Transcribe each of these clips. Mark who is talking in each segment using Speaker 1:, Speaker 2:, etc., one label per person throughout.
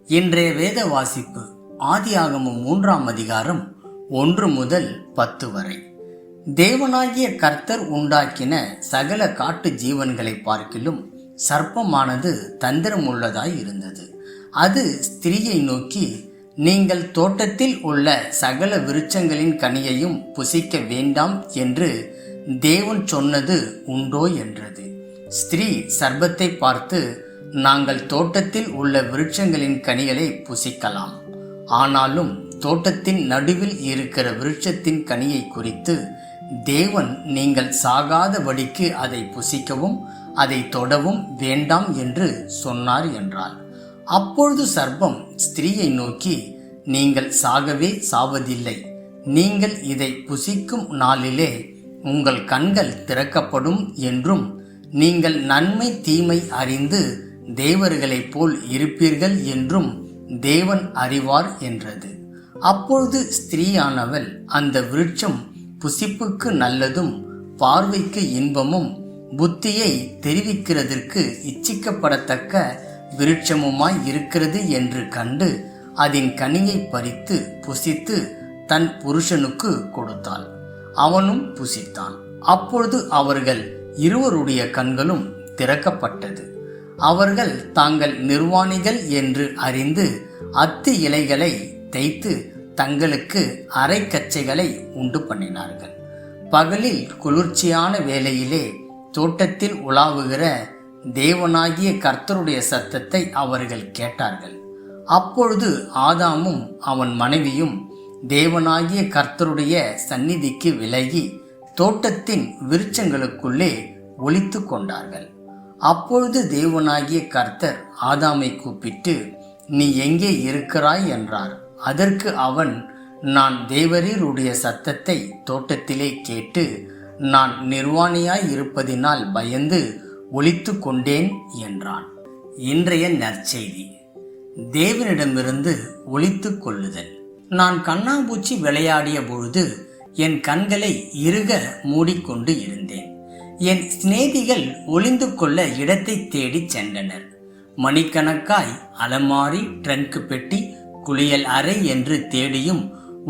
Speaker 1: இன்றைய வேத வாசிப்பு ஆதியாகமம் 3ஆம் அதிகாரம் 1 முதல் 10 வரை. தேவனாகிய கர்த்தர் உண்டாக்கின சகல காட்டு ஜீவன்களை பார்க்கிலும் சர்ப்பமானது தந்திரமுள்ளதாய் இருந்தது. அது ஸ்திரீயை நோக்கி, நீங்கள் தோட்டத்தில் உள்ள சகல விருட்சங்களின் கனியையும் புசிக்க வேண்டாம் என்று தேவன் சொன்னது உண்டோ என்றது. ஸ்திரீ சர்ப்பத்தை பார்த்து, நாங்கள் தோட்டத்தில் உள்ள விருட்சங்களின் கனிகளை புசிக்கலாம், ஆனாலும் தோட்டத்தின் நடுவில் இருக்கிற விருட்சத்தின் கனியை குறித்து தேவன் நீங்கள் சாகாதபடிக்கு அதை புசிக்கவும் அதை தொடவும் வேண்டாம் என்று சொன்னார் என்றாள். அப்பொழுது சர்ப்பம் ஸ்திரீயை நோக்கி, நீங்கள் சாகவே சாவதில்லை. நீங்கள் இதை புசிக்கும் நாளிலே உங்கள் கண்கள் திறக்கப்படும் என்றும் நீங்கள் நன்மை தீமை அறிந்து தேவர்களைப் போல் இருப்பீர்கள் என்றும் தேவன் அறிவார் என்றது. அப்பொழுது ஸ்திரீயானவள் அந்த விருட்சம் புசிப்புக்கு நல்லதும் பார்வைக்கு இன்பமும் புத்தியை தெரிவிக்கிறதற்கு இச்சிக்கப்படத்தக்க விருட்சமுமாய் இருக்கிறது என்று கண்டு அதன் கனியை பறித்து புசித்து தன் புருஷனுக்கு கொடுத்தாள். அவனும் புசித்தான். அப்பொழுது அவர்கள் இருவருடைய கண்களும் திறக்கப்பட்டது. அவர்கள் தாங்கள் நிர்வாணிகள் என்று அறிந்து அத்தி இலைகளை தைத்து தங்களுக்கு அரைக்கச்சைகளை உண்டு பண்ணினார்கள். பகலில் குளிர்ச்சியான வேளையிலே தோட்டத்தில் உலாவுகிற தேவனாகிய கர்த்தருடைய சத்தத்தை அவர்கள் கேட்டார்கள். அப்பொழுது ஆதாமும் அவன் மனைவியும் தேவனாகிய கர்த்தருடைய சந்நிதிக்கு விலகி தோட்டத்தின் விருட்சங்களுக்குள்ளே ஒளித்து கொண்டார்கள். அப்பொழுது தேவனாகிய கர்த்தர் ஆதாமை கூப்பிட்டு, நீ எங்கே இருக்கிறாய் என்றார். அதற்கு அவன், நான் தேவரீருடைய சத்தத்தை தோட்டத்திலே கேட்டு நான் நிர்வாணியாய் இருப்பதினால் பயந்து ஒளித்து கொண்டேன் என்றான். இன்றைய நற்செய்தி, தேவனிடமிருந்து ஒளித்து கொள்ளுதல். நான் கண்ணாம்பூச்சி விளையாடிய பொழுது என் கண்களை இறுக மூடிக்கொண்டு இருந்தேன். என் சிநேகிதிகள் ஒளிந்து கொள்ள இடத்தை தேடி சென்றனர். மணிக்கணக்காய் அலமாரி, ட்ரங்க் பெட்டி, குளியல் அறை என்று தேடியும்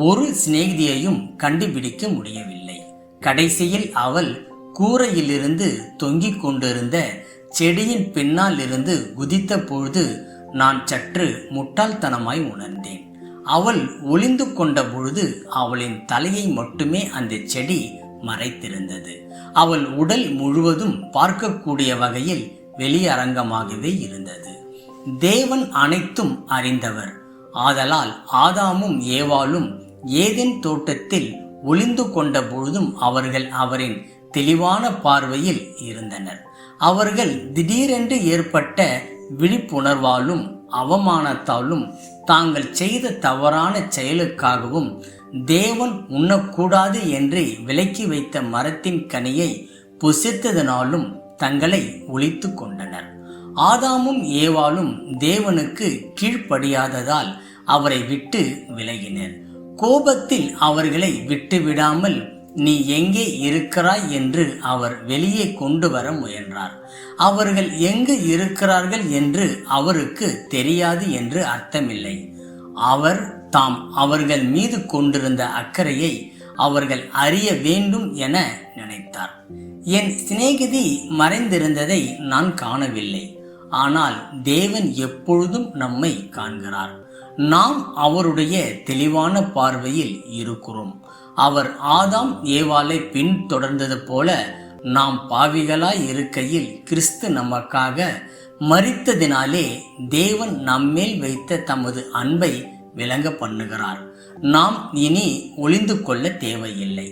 Speaker 1: ஒரு சிநேகிதியையும் கண்டுபிடிக்க முடியவில்லை. கடைசியில் அவள் கூரையிலிருந்து தொங்கிக் கொண்டிருந்த செடியின் பின்னால் இருந்து குதித்த பொழுது நான் சற்று முட்டாள்தனமாய் உணர்ந்தேன். அவள் ஒளிந்து கொண்ட பொழுது அவளின் தலையை மட்டுமே அந்த செடி மறைத்திருந்தது. அவள் உடல் முழுவதும் பார்க்கக்கூடிய வகையில் வெளியரங்கமாகவே இருந்தது. தேவன் அனைத்தும் அறிந்தவர். ஆதலால் ஆதாமும் ஏவாளும் ஏதேன் தோட்டத்தில் ஒளிந்து கொண்ட பொழுதும் அவர்கள் அவரின் தெளிவான பார்வையில் இருந்தனர். அவர்கள் திடீரென்று ஏற்பட்ட விழிப்புணர்வாலும் அவமானத்தாலும் தாங்கள் செய்த தவறான செயலுக்காகவும் தேவன் உண்ணக்கூடாது என்று விலக்கி வைத்த மரத்தின் கனியை புசித்ததனாலும் தங்களை ஒளித்து கொண்டனர். ஆதாமும் ஏவாளும் தேவனுக்கு கீழ்ப்படியாததால் அவரை விட்டு விலகினர். கோபத்தில் அவர்களை விட்டு விடாமல், நீ எங்கே இருக்கிறாய் என்று அவர் வெளியே கொண்டு வர முயன்றார். அவர்கள் எங்கு இருக்கிறார்கள் என்று அவருக்கு தெரியாது என்று அர்த்தமில்லை. அவர் தாம் அவர்கள் மீது கொண்டிருந்த அக்கறையை அவர்கள் அறிய வேண்டும் என நினைத்தார். என் சிநேகிதி மறைந்திருந்ததை நான் காணவில்லை, ஆனால் தேவன் எப்பொழுதும் நம்மை காண்கிறார். நாம் அவருடைய தெளிவான பார்வையில் இருக்கிறோம். அவர் ஆதாம் ஏவாளை பின்தொடர்ந்தது போல நாம் பாவிகளாய் இருக்கையில் கிறிஸ்து நமக்காக மரித்ததினாலே தேவன் நம்மேல் வைத்த தமது அன்பை விளங்க பண்ணுகிறார். நாம் இனி ஒளிந்து கொள்ள தேவையில்லை.